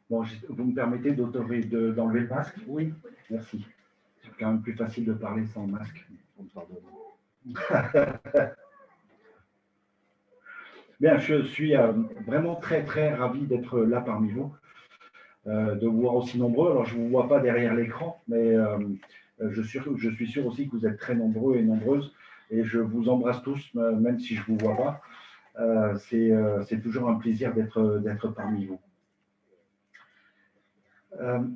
Bon, vous me permettez d'enlever le masque? Oui, merci. C'est quand même plus facile de parler sans masque. Bien, je suis vraiment très, très ravi d'être là parmi vous, de vous voir aussi nombreux. Alors, je ne vous vois pas derrière l'écran, mais je suis sûr aussi que vous êtes très nombreux et nombreuses. Et je vous embrasse tous, même si je ne vous vois pas. C'est toujours un plaisir d'être parmi vous.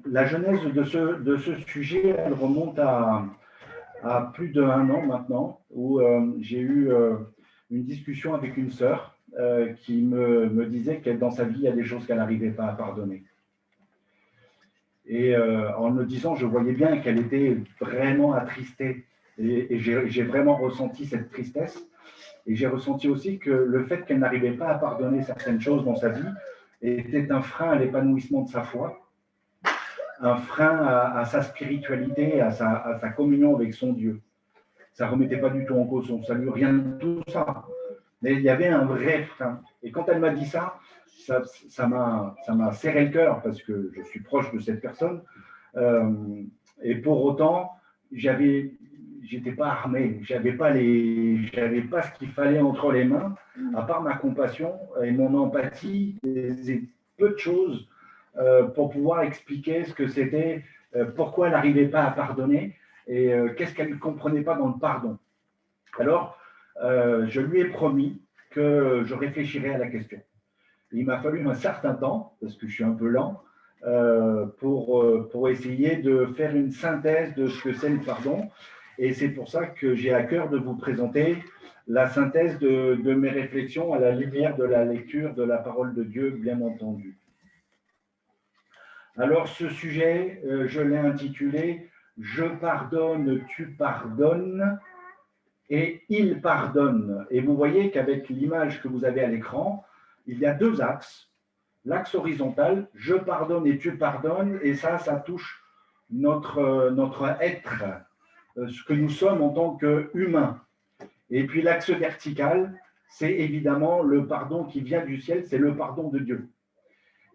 La genèse de ce sujet, elle remonte à plus d'1 an maintenant, où j'ai eu une discussion avec une sœur qui me disait que dans sa vie, il y a des choses qu'elle n'arrivait pas à pardonner. Et en me disant, je voyais bien qu'elle était vraiment attristée. Et j'ai vraiment ressenti cette tristesse. Et j'ai ressenti aussi que le fait qu'elle n'arrivait pas à pardonner certaines choses dans sa vie était un frein à l'épanouissement de sa foi, un frein à sa spiritualité, à sa communion avec son Dieu. Ça ne remettait pas du tout en cause son salut, rien de tout ça. Mais il y avait un vrai frein. Et quand elle m'a dit ça, ça m'a serré le cœur parce que je suis proche de cette personne. Et pour autant, j'étais pas armé, j'avais pas ce qu'il fallait entre les mains, à part ma compassion et mon empathie, et peu de choses pour pouvoir expliquer ce que c'était, pourquoi elle n'arrivait pas à pardonner et qu'est-ce qu'elle ne comprenait pas dans le pardon. Alors, je lui ai promis que je réfléchirais à la question. Il m'a fallu un certain temps, parce que je suis un peu lent, pour essayer de faire une synthèse de ce que c'est le pardon. Et c'est pour ça que j'ai à cœur de vous présenter la synthèse de mes réflexions à la lumière de la lecture de la parole de Dieu, bien entendu. Alors, ce sujet, je l'ai intitulé « Je pardonne, tu pardonnes » et « il pardonne ». Et vous voyez qu'avec l'image que vous avez à l'écran, il y a 2 axes. L'axe horizontal, je pardonne et tu pardonnes, et ça touche notre être, ce que nous sommes en tant qu'humains. Et puis l'axe vertical, c'est évidemment le pardon qui vient du ciel, c'est le pardon de Dieu.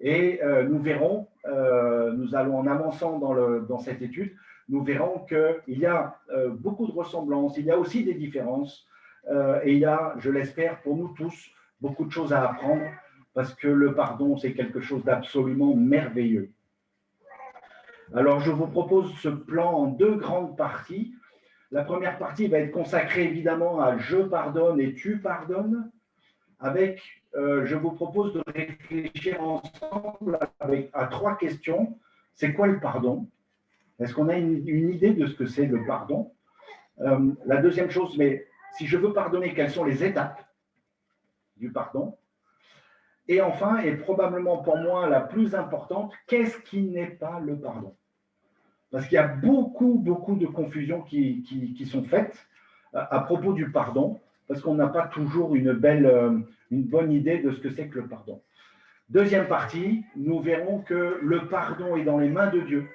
Et nous verrons, nous allons en avançant dans cette étude, nous verrons qu'il y a beaucoup de ressemblances, il y a aussi des différences, et il y a, je l'espère, pour nous tous, beaucoup de choses à apprendre, parce que le pardon, c'est quelque chose d'absolument merveilleux. Alors, je vous propose ce plan en 2 grandes parties. La première partie va être consacrée évidemment à « je pardonne et tu pardonnes », avec, je vous propose de réfléchir ensemble à 3 questions. C'est quoi le pardon? Est-ce qu'on a une idée de ce que c'est le pardon? La deuxième chose, mais si je veux pardonner, quelles sont les étapes du pardon? Et enfin, et probablement pour moi la plus importante, qu'est-ce qui n'est pas le pardon? Parce qu'il y a beaucoup de confusions qui sont faites à propos du pardon, parce qu'on n'a pas toujours une bonne idée de ce que c'est que le pardon. Deuxième partie, nous verrons que le pardon est dans les mains de Dieu.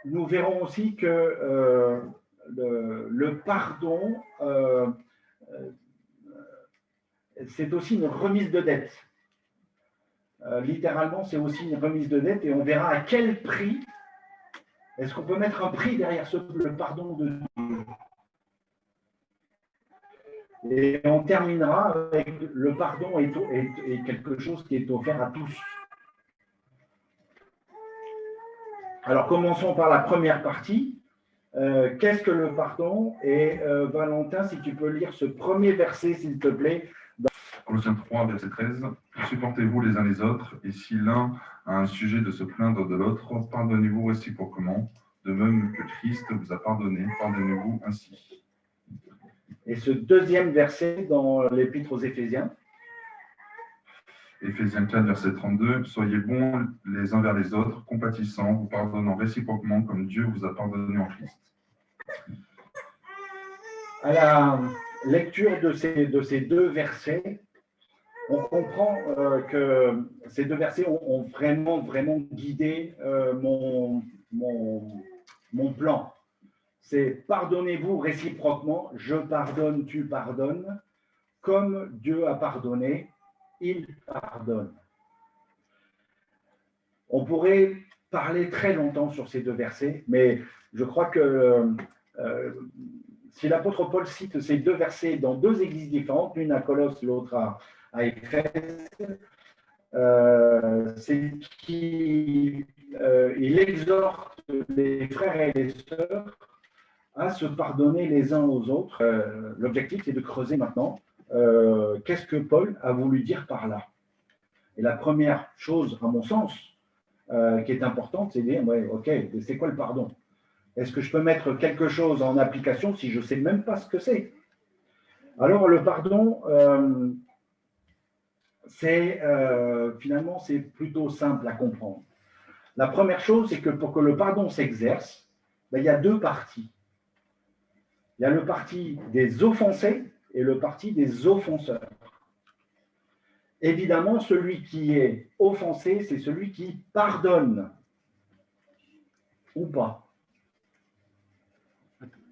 Nous verrons aussi que le pardon, c'est aussi une remise de dette. Littéralement, c'est aussi une remise de dette, et on verra à quel prix. Est-ce qu'on peut mettre un prix derrière le pardon de Dieu? Et on terminera avec le pardon est quelque chose qui est offert à tous. Alors, commençons par la première partie. Qu'est-ce que le pardon? Et Valentin, si tu peux lire ce premier verset, s'il te plaît. Colossiens 3, verset 13. Supportez-vous les uns les autres, et si l'un a un sujet de se plaindre de l'autre, pardonnez-vous réciproquement, de même que Christ vous a pardonné, pardonnez-vous ainsi. Et ce deuxième verset dans l'Épître aux Éphésiens. Éphésiens 4, verset 32. Soyez bons les uns vers les autres, compatissants, vous pardonnant réciproquement comme Dieu vous a pardonné en Christ. À la lecture de ces 2 versets, on comprend que ces 2 versets ont vraiment guidé mon plan. C'est pardonnez-vous réciproquement, je pardonne, tu pardonnes, comme Dieu a pardonné, il pardonne. On pourrait parler très longtemps sur ces deux versets, mais je crois que si l'apôtre Paul cite ces deux versets dans deux églises différentes, l'une à Colosse, l'autre à Éphèse, c'est qu'il exhorte les frères et les sœurs à se pardonner les uns aux autres. L'objectif, c'est de creuser maintenant qu'est-ce que Paul a voulu dire par là. Et la première chose, à mon sens, qui est importante, c'est de dire, ouais, ok, c'est quoi le pardon? Est-ce que je peux mettre quelque chose en application si je ne sais même pas ce que c'est? Alors, le pardon, finalement, c'est plutôt simple à comprendre. La première chose, c'est que pour que le pardon s'exerce, ben, il y a deux parties. Il y a le parti des offensés et le parti des offenseurs. Évidemment, celui qui est offensé, c'est celui qui pardonne. Ou pas.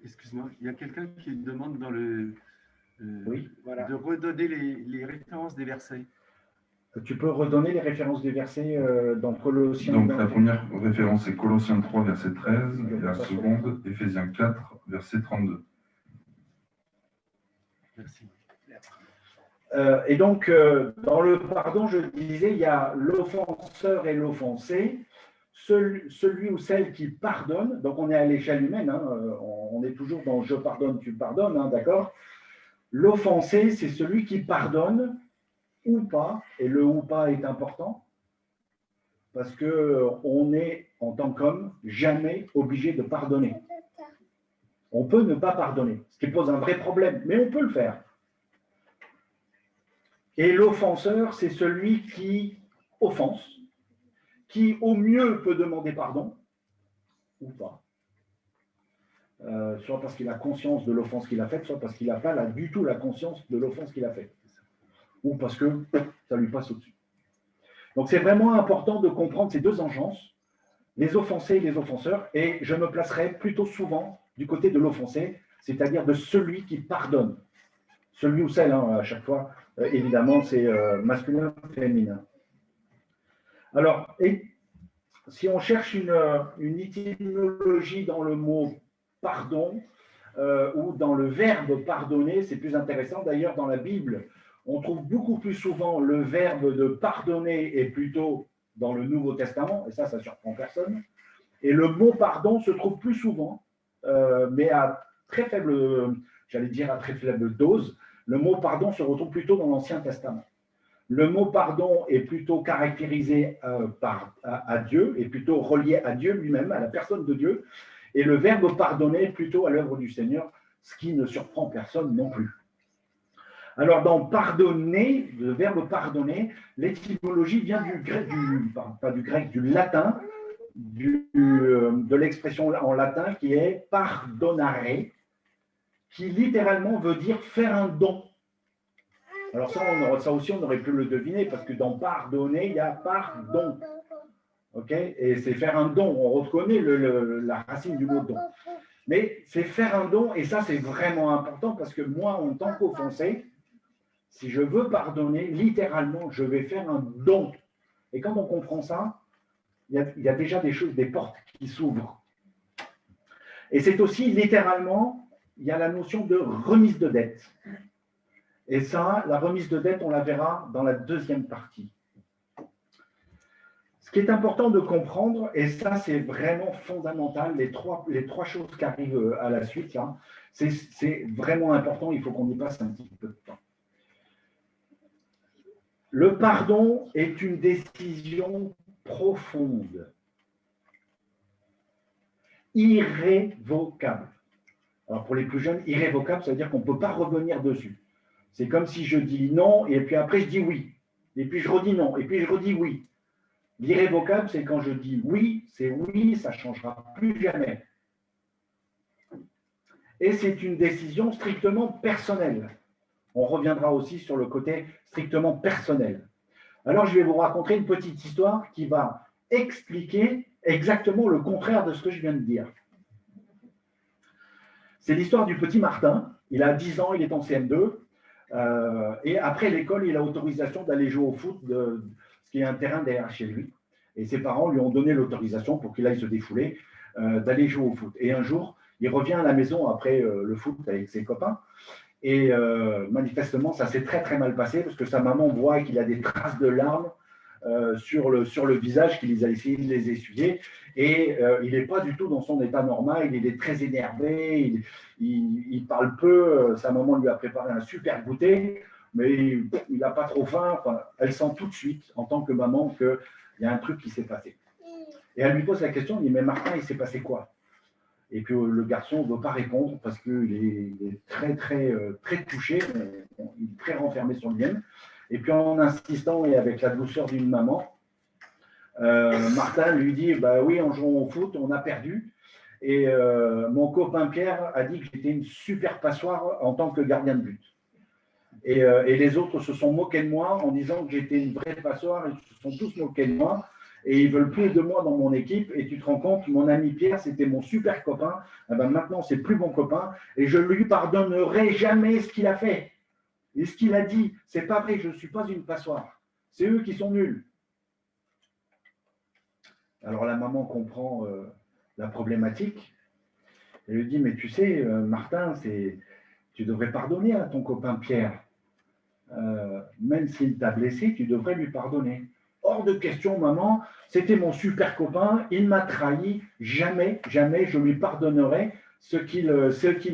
Excuse-moi, il y a quelqu'un qui demande dans le oui, voilà. de redonner les références des versets. Tu peux redonner les références des versets dans Colossiens. Donc la première référence est Colossiens 3, verset 13, et la seconde, Éphésiens 4, verset 32. Merci. Et donc, dans le pardon, je disais, il y a l'offenseur et l'offensé, celui ou celle qui pardonne, donc on est à l'échelle humaine, hein, on est toujours dans je pardonne, tu pardonnes, hein, d'accord? L'offensé, c'est celui qui pardonne ou pas, et le ou pas est important, parce qu'on est, en tant qu'homme, jamais obligé de pardonner. On peut ne pas pardonner, ce qui pose un vrai problème, mais on peut le faire. Et l'offenseur, c'est celui qui offense, qui au mieux peut demander pardon, ou pas. Soit parce qu'il a conscience de l'offense qu'il a faite, soit parce qu'il n'a pas du tout la conscience de l'offense qu'il a faite. Ou parce que ça lui passe au-dessus. Donc c'est vraiment important de comprendre ces deux engences, les offensés et les offenseurs, et je me placerai plutôt souvent du côté de l'offensé, c'est-à-dire de celui qui pardonne. Celui ou celle, hein, à chaque fois, évidemment, c'est masculin, féminin. Alors, et si on cherche une étymologie dans le mot pardon ou dans le verbe pardonner, c'est plus intéressant. D'ailleurs, dans la Bible, on trouve beaucoup plus souvent le verbe de pardonner et plutôt dans le Nouveau Testament, et ça surprend personne. Et le mot pardon se trouve plus souvent, mais à très faible, j'allais dire à très faible dose. Le mot pardon se retrouve plutôt dans l'Ancien Testament. Le mot pardon est plutôt caractérisé à Dieu, et plutôt relié à Dieu lui-même, à la personne de Dieu. Et le verbe pardonner est plutôt à l'œuvre du Seigneur, ce qui ne surprend personne non plus. Alors, dans pardonner, le verbe pardonner, l'étymologie vient du latin, de l'expression en latin qui est pardonare, qui littéralement veut dire faire un don. Alors ça aussi, on aurait pu le deviner, parce que dans pardonner, il y a pardon. Ok, et c'est faire un don. On reconnaît la racine du mot don. Mais c'est faire un don, et ça, c'est vraiment important, parce que moi, en tant qu'offensé, si je veux pardonner, littéralement, je vais faire un don. Et quand on comprend ça, il y a déjà des choses, des portes qui s'ouvrent. Et c'est aussi, littéralement, il y a la notion de remise de dette. Et ça, la remise de dette, on la verra dans la deuxième partie. Ce qui est important de comprendre, et ça c'est vraiment fondamental, les trois choses qui arrivent à la suite, là, c'est vraiment important, il faut qu'on y passe un petit peu de temps. Le pardon est une décision profonde, irrévocable. Alors pour les plus jeunes, irrévocable, ça veut dire qu'on ne peut pas revenir dessus. C'est comme si je dis non, et puis après je dis oui. Et puis je redis non, et puis je redis oui. L'irrévocable, c'est quand je dis oui, c'est oui, ça ne changera plus jamais. Et c'est une décision strictement personnelle. On reviendra aussi sur le côté strictement personnel. Alors, je vais vous raconter une petite histoire qui va expliquer exactement le contraire de ce que je viens de dire. C'est l'histoire du petit Martin. Il a 10 ans, il est en CM2. Et après l'école, il a autorisation d'aller jouer au foot, ce qui est un terrain derrière chez lui. Et ses parents lui ont donné l'autorisation pour qu'il aille se défouler, d'aller jouer au foot. Et un jour, il revient à la maison après le foot avec ses copains. Et manifestement, ça s'est très très mal passé parce que sa maman voit qu'il a des traces de larmes sur le visage, qu'il a essayé de les essuyer. Et il n'est pas du tout dans son état normal, il est très énervé, il parle peu. Sa maman lui a préparé un super goûter, mais il n'a pas trop faim. Enfin, elle sent tout de suite, en tant que maman, qu'il y a un truc qui s'est passé. Et elle lui pose la question, elle dit, mais Martin, il s'est passé quoi? Et puis le garçon ne veut pas répondre parce qu'il est très, très, très touché, il est très renfermé sur lui-même. Et puis en insistant et avec la douceur d'une maman, Martin lui dit, bah oui, en jouant au foot, on a perdu. Et mon copain Pierre a dit que j'étais une super passoire en tant que gardien de but. Et les autres se sont moqués de moi en disant que j'étais une vraie passoire, ils se sont tous moqués de moi. Et ils veulent plus de moi dans mon équipe. Et tu te rends compte, mon ami Pierre, c'était mon super copain. Eh ben maintenant, c'est plus mon copain. Et je lui pardonnerai jamais ce qu'il a fait. Et ce qu'il a dit, c'est pas vrai, je ne suis pas une passoire. C'est eux qui sont nuls. Alors la maman comprend la problématique. Elle lui dit, mais tu sais, Martin, tu devrais pardonner à ton copain Pierre. Même s'il t'a blessé, tu devrais lui pardonner. Hors de question, maman, c'était mon super copain, il m'a trahi, jamais, jamais je lui pardonnerai ce qu'il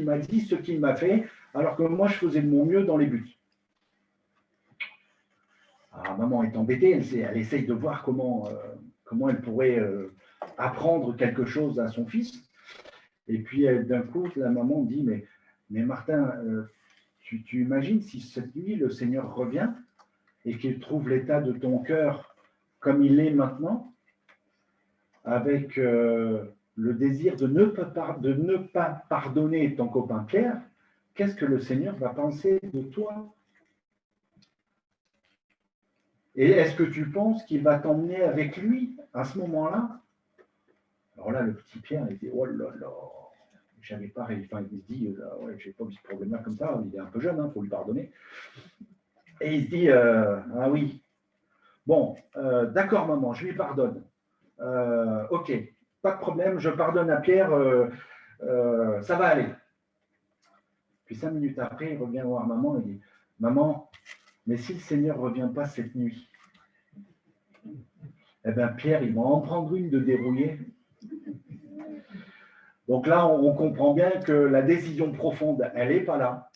m'a dit, ce qu'il m'a fait, alors que moi je faisais de mon mieux dans les buts. Alors, maman est embêtée, elle essaye de voir comment elle pourrait apprendre quelque chose à son fils. Et puis d'un coup, la maman dit, mais Martin, tu imagines si cette nuit le Seigneur revient et qu'il trouve l'état de ton cœur comme il est maintenant, avec le désir de ne pas pardonner ton copain Pierre, qu'est-ce que le Seigneur va penser de toi? Et est-ce que tu penses qu'il va t'emmener avec lui à ce moment-là? Alors là, le petit Pierre, il dit, oh là là, j'avais pas, enfin, il se dit, ouais, j'ai pas vu ce problème-là comme ça, il est un peu jeune, il faut lui pardonner. Et il se dit, ah oui, bon, d'accord maman, je lui pardonne. Ok, pas de problème, je pardonne à Pierre, ça va aller. Puis 5 minutes après, il revient voir maman et dit, maman, mais si le Seigneur ne revient pas cette nuit, eh bien Pierre, il va en prendre une de dérouillée. Donc là, on comprend bien que la décision profonde, elle n'est pas là.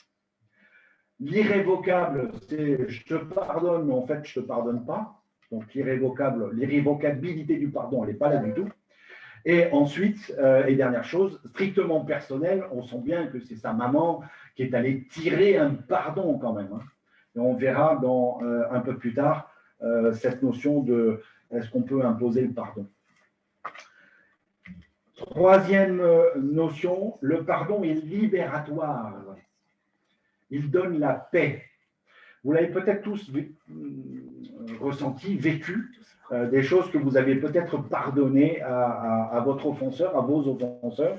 L'irrévocable, c'est je te pardonne, mais en fait, je ne te pardonne pas. Donc l'irrévocabilité du pardon, elle n'est pas là du tout. Et ensuite, et dernière chose, strictement personnelle, on sent bien que c'est sa maman qui est allée tirer un pardon quand même. Et on verra un peu plus tard cette notion de est-ce qu'on peut imposer le pardon. Troisième notion, le pardon est libératoire. Il donne la paix. Vous l'avez peut-être tous ressenti, vécu, des choses que vous avez peut-être pardonnées à votre offenseur, à vos offenseurs.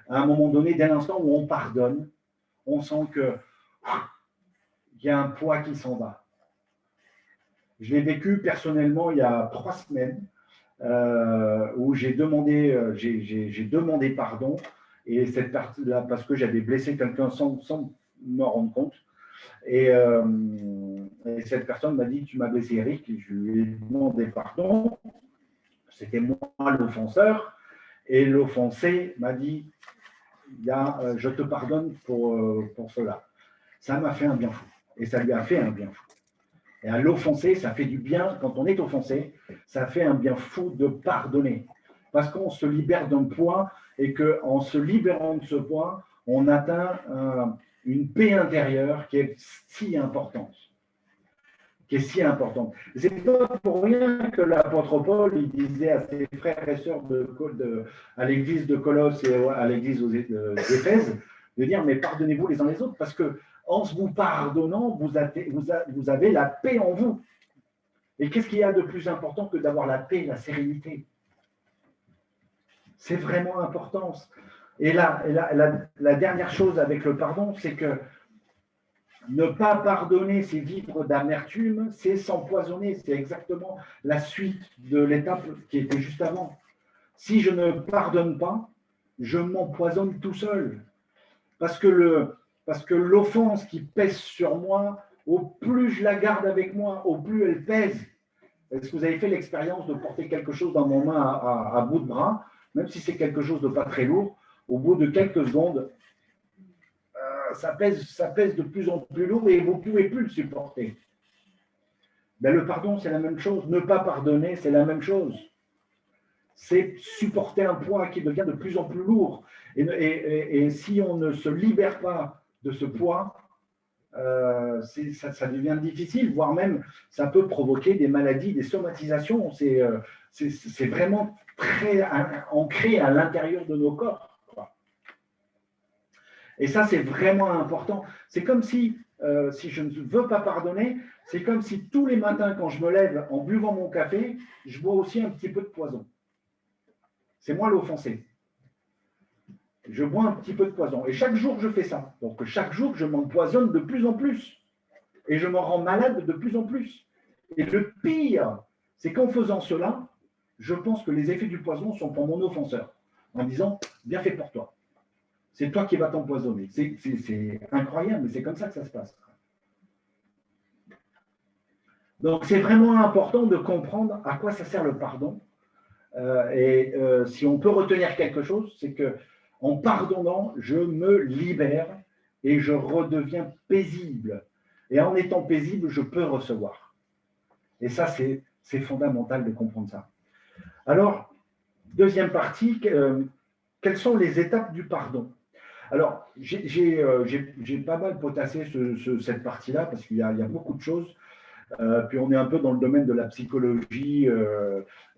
À un moment donné, dès l'instant où on pardonne, on sent qu'il y a un poids qui s'en va. Je l'ai vécu personnellement il y a 3 semaines, où j'ai demandé pardon, et cette partie-là, parce que j'avais blessé quelqu'un sans me rendre compte. Et cette personne m'a dit, tu m'as blessé Eric, je lui ai demandé pardon, c'était moi l'offenseur, et l'offensé m'a dit, je te pardonne pour cela. Ça m'a fait un bien fou, et ça lui a fait un bien fou. Et à l'offensé, ça fait du bien, quand on est offensé, ça fait un bien fou de pardonner, parce qu'on se libère d'un poids, et qu'en se libérant de ce poids, on atteint une paix intérieure qui est si importante. C'est pas pour rien que l'apôtre Paul il disait à ses frères et sœurs à l'église de Colosse et à l'église d'Éphèse de dire mais pardonnez-vous les uns les autres parce que en vous pardonnant, vous avez la paix en vous. Et qu'est-ce qu'il y a de plus important que d'avoir la paix, la sérénité? C'est vraiment important. Et là, la dernière chose avec le pardon, c'est que Ne pas pardonner, c'est vivre d'amertume, c'est s'empoisonner. C'est exactement la suite de l'étape qui était juste avant. Si je ne pardonne pas, je m'empoisonne tout seul. Parce que l'offense qui pèse sur moi, au plus je la garde avec moi, au plus elle pèse. Est-ce que vous avez fait l'expérience de porter quelque chose dans mon main à bout de bras, même si c'est quelque chose de pas très lourd, au bout de quelques secondes, ça pèse de plus en plus lourd et vous ne pouvez plus le supporter. Ben, le pardon, c'est la même chose. Ne pas pardonner, c'est la même chose. C'est supporter un poids qui devient de plus en plus lourd. Et si on ne se libère pas de ce poids, ça devient difficile, voire même ça peut provoquer des maladies, des somatisations. C'est vraiment très ancré à l'intérieur de nos corps. Et ça, c'est vraiment important. C'est comme si je ne veux pas pardonner, c'est comme si tous les matins, quand je me lève en buvant mon café, je bois aussi un petit peu de poison. C'est moi l'offensé. Je bois un petit peu de poison. Et chaque jour, je fais ça. Donc, chaque jour, je m'empoisonne de plus en plus. Et je m'en rends malade de plus en plus. Et le pire, c'est qu'en faisant cela, je pense que les effets du poison sont pour mon offenseur. En disant, bien fait pour toi. C'est toi qui vas t'empoisonner. C'est incroyable, mais c'est comme ça que ça se passe. Donc, c'est vraiment important de comprendre à quoi ça sert le pardon. Si on peut retenir quelque chose, c'est que en pardonnant, je me libère et je redeviens paisible. Et en étant paisible, je peux recevoir. Et ça, c'est fondamental de comprendre ça. Alors, deuxième partie, quelles sont les étapes du pardon? Alors, j'ai pas mal potassé cette partie-là parce qu'il y a beaucoup de choses. Puis on est un peu dans le domaine de la psychologie,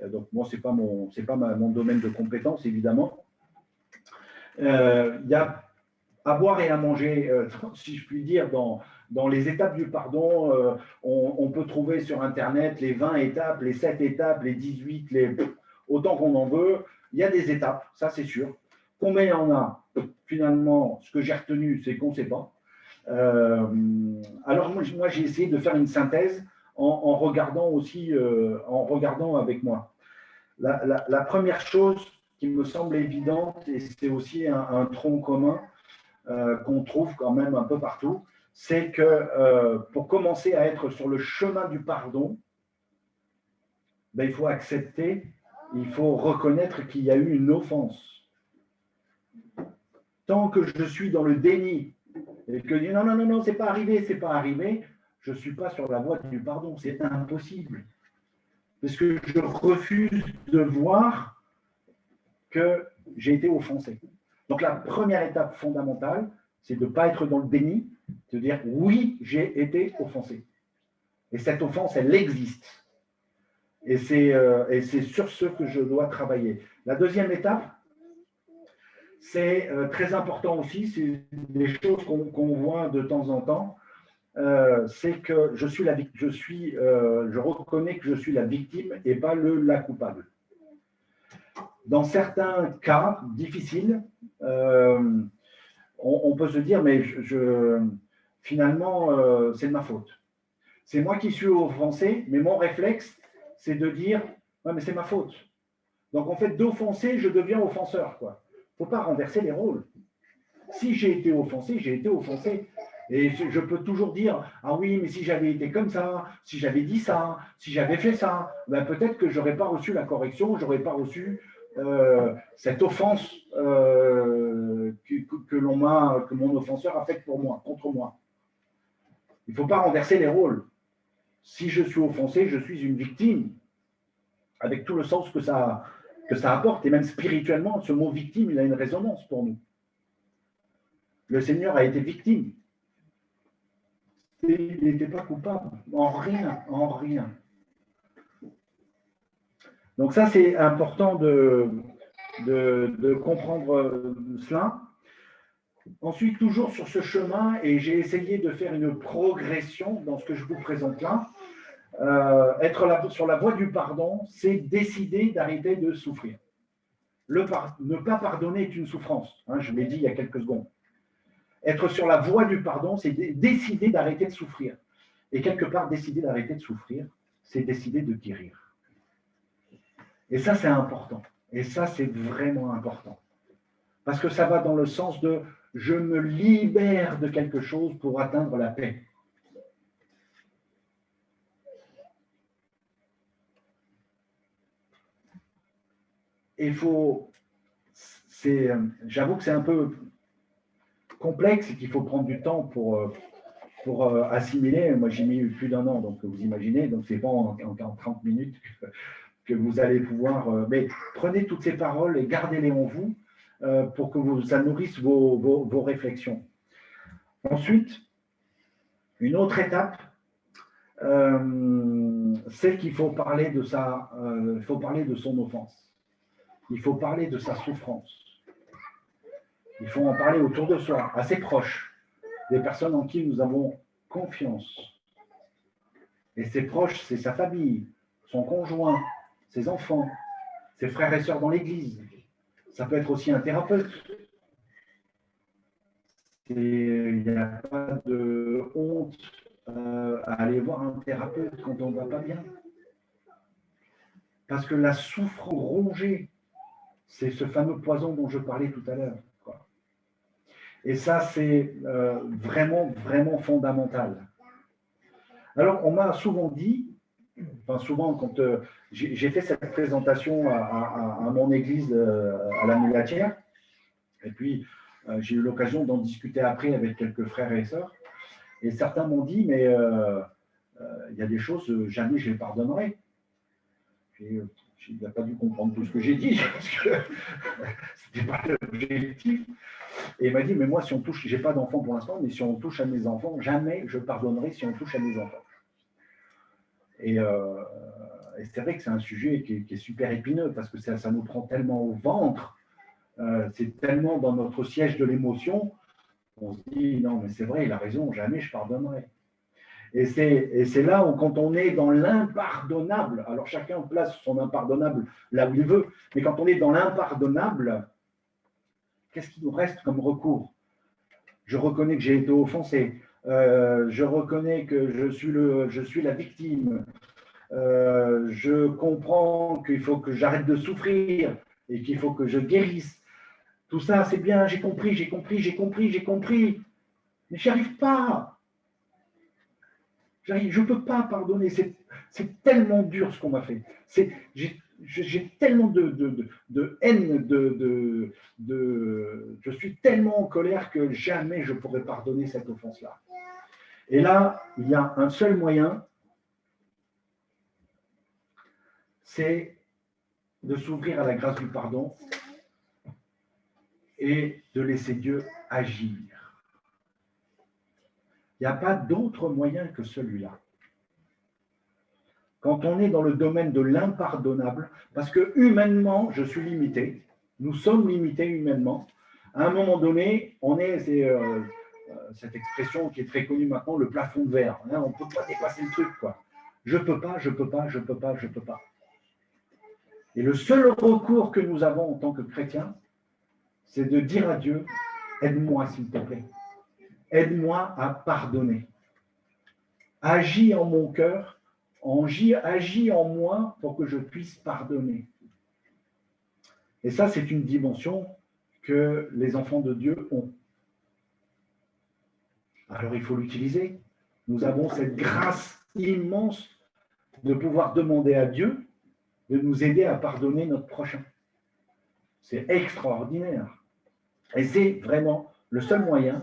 donc moi, ce n'est pas mon domaine de compétence, évidemment. Il y a à boire et à manger, si je puis dire, dans les étapes du pardon. On peut trouver sur Internet les 20 étapes, les 7 étapes, les 18, autant qu'on en veut. Il y a des étapes, ça c'est sûr. Combien il y en a? Finalement, ce que j'ai retenu, c'est qu'on ne sait pas. Alors moi, j'ai essayé de faire une synthèse en regardant aussi, en regardant avec moi. La première chose qui me semble évidente, et c'est aussi un tronc commun qu'on trouve quand même un peu partout, c'est que pour commencer à être sur le chemin du pardon, ben, il faut accepter, il faut reconnaître qu'il y a eu une offense. Tant que je suis dans le déni, et que je dis non, c'est pas arrivé, je ne suis pas sur la voie du pardon, c'est impossible. Parce que je refuse de voir que j'ai été offensé. Donc la première étape fondamentale, c'est de ne pas être dans le déni, de dire oui, j'ai été offensé. Et cette offense, elle existe. Et c'est sur ce que je dois travailler. La deuxième étape, c'est très important aussi, c'est des choses qu'on voit de temps en temps, c'est que je reconnais que je suis la victime et pas la coupable. Dans certains cas difficiles, on peut se dire, mais finalement, c'est de ma faute. C'est moi qui suis offensé, mais mon réflexe, c'est de dire, ouais, mais c'est ma faute. Donc, en fait, d'offenser, je deviens offenseur, quoi. Il ne faut pas renverser les rôles. Si j'ai été offensé, j'ai été offensé. Et je peux toujours dire, ah oui, mais si j'avais été comme ça, si j'avais dit ça, si j'avais fait ça, ben peut-être que je n'aurais pas reçu la correction, je n'aurais pas reçu cette offense que mon offenseur a faite pour moi, contre moi. Il ne faut pas renverser les rôles. Si je suis offensé, je suis une victime, avec tout le sens que ça apporte. Et même spirituellement, ce mot victime, il a une résonance pour nous. Le Seigneur a été victime. Il n'était pas coupable, en rien, en rien. Donc ça, c'est important de comprendre cela. Ensuite, toujours sur ce chemin, et j'ai essayé de faire une progression dans ce que je vous présente là, être sur la voie du pardon, c'est décider d'arrêter de souffrir. Ne pas pardonner est une souffrance, hein, je l'ai dit il y a quelques secondes. Être sur la voie du pardon, c'est décider d'arrêter de souffrir. Et quelque part, décider d'arrêter de souffrir, c'est décider de guérir. Et ça, c'est important. Et ça, c'est vraiment important. Parce que ça va dans le sens de je me libère de quelque chose pour atteindre la paix. Et j'avoue que c'est un peu complexe et qu'il faut prendre du temps pour assimiler. Moi, j'ai mis plus d'1 an, donc vous imaginez, donc c'est pas en 30 minutes que vous allez pouvoir. Mais prenez toutes ces paroles et gardez-les en vous pour que ça nourrisse vos réflexions. Ensuite, une autre étape, c'est qu'il faut parler de son offense. Il faut parler de sa souffrance. Il faut en parler autour de soi, à ses proches, des personnes en qui nous avons confiance. Et ses proches, c'est sa famille, son conjoint, ses enfants, ses frères et sœurs dans l'église. Ça peut être aussi un thérapeute. Il n'y a pas de honte à aller voir un thérapeute quand on ne va pas bien. Parce que la souffrance rongée, c'est ce fameux poison dont je parlais tout à l'heure. Et ça, c'est vraiment, vraiment fondamental. Alors, on m'a souvent dit, enfin souvent quand j'ai fait cette présentation à mon église à la Mulatière, et puis j'ai eu l'occasion d'en discuter après avec quelques frères et sœurs, et certains m'ont dit, mais il y a des choses, jamais je les pardonnerai. Il n'a pas dû comprendre tout ce que j'ai dit, parce que ce n'était pas l'objectif. Et il m'a dit, mais moi, si on touche, j'ai pas d'enfants pour l'instant, mais si on touche à mes enfants, jamais je pardonnerai si on touche à mes enfants. Et c'est vrai que c'est un sujet qui est super épineux, parce que ça nous prend tellement au ventre, c'est tellement dans notre siège de l'émotion, on se dit, non, mais c'est vrai, il a raison, jamais je pardonnerai. Et c'est là où, quand on est dans l'impardonnable, alors chacun place son impardonnable là où il veut, mais quand on est dans l'impardonnable, qu'est-ce qui nous reste comme recours? Je reconnais que j'ai été offensé, je reconnais que je suis la victime, je comprends qu'il faut que j'arrête de souffrir et qu'il faut que je guérisse. Tout ça, c'est bien, j'ai compris, mais j'y arrive pas. Je ne peux pas pardonner, c'est tellement dur ce qu'on m'a fait. J'ai tellement de haine, je suis tellement en colère que jamais je pourrais pardonner cette offense-là. Et là, il y a un seul moyen, c'est de s'ouvrir à la grâce du pardon et de laisser Dieu agir. Il n'y a pas d'autre moyen que celui-là. Quand on est dans le domaine de l'impardonnable, parce que humainement, je suis limité, nous sommes limités humainement. À un moment donné, c'est cette expression qui est très connue maintenant, le plafond de verre. Hein, on ne peut pas dépasser le truc, quoi. Je peux pas. Et le seul recours que nous avons en tant que chrétiens, c'est de dire à Dieu, aide-moi s'il te plaît. Aide-moi à pardonner. Agis en mon cœur, agis en moi pour que je puisse pardonner. Et ça, c'est une dimension que les enfants de Dieu ont. Alors, il faut l'utiliser. Nous avons cette grâce immense de pouvoir demander à Dieu de nous aider à pardonner notre prochain. C'est extraordinaire. Et c'est vraiment le seul moyen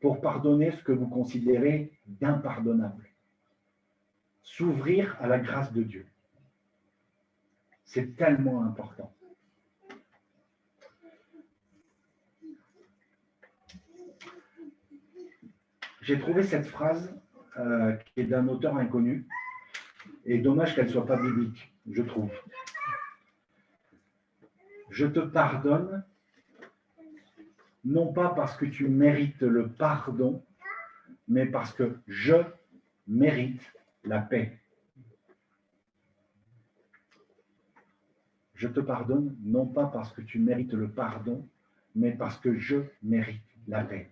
pour pardonner ce que vous considérez d'impardonnable. S'ouvrir à la grâce de Dieu. C'est tellement important. J'ai trouvé cette phrase qui est d'un auteur inconnu, et dommage qu'elle ne soit pas biblique, je trouve. Je te pardonne, non pas parce que tu mérites le pardon, mais parce que je mérite la paix. Je te pardonne, non pas parce que tu mérites le pardon, mais parce que je mérite la paix.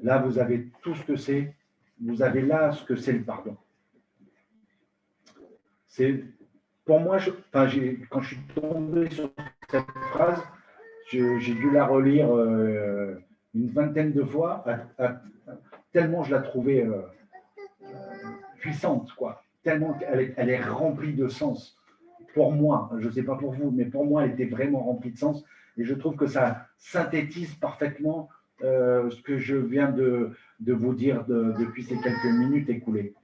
Là, vous avez tout ce que c'est. Vous avez là ce que c'est le pardon. C'est, pour moi, quand je suis tombé sur cette phrase, j'ai dû la relire une vingtaine de fois, tellement je la trouvais puissante, quoi. Tellement elle est remplie de sens. Pour moi, je ne sais pas pour vous, mais pour moi, elle était vraiment remplie de sens. Et je trouve que ça synthétise parfaitement ce que je viens de vous dire depuis ces quelques minutes écoulées.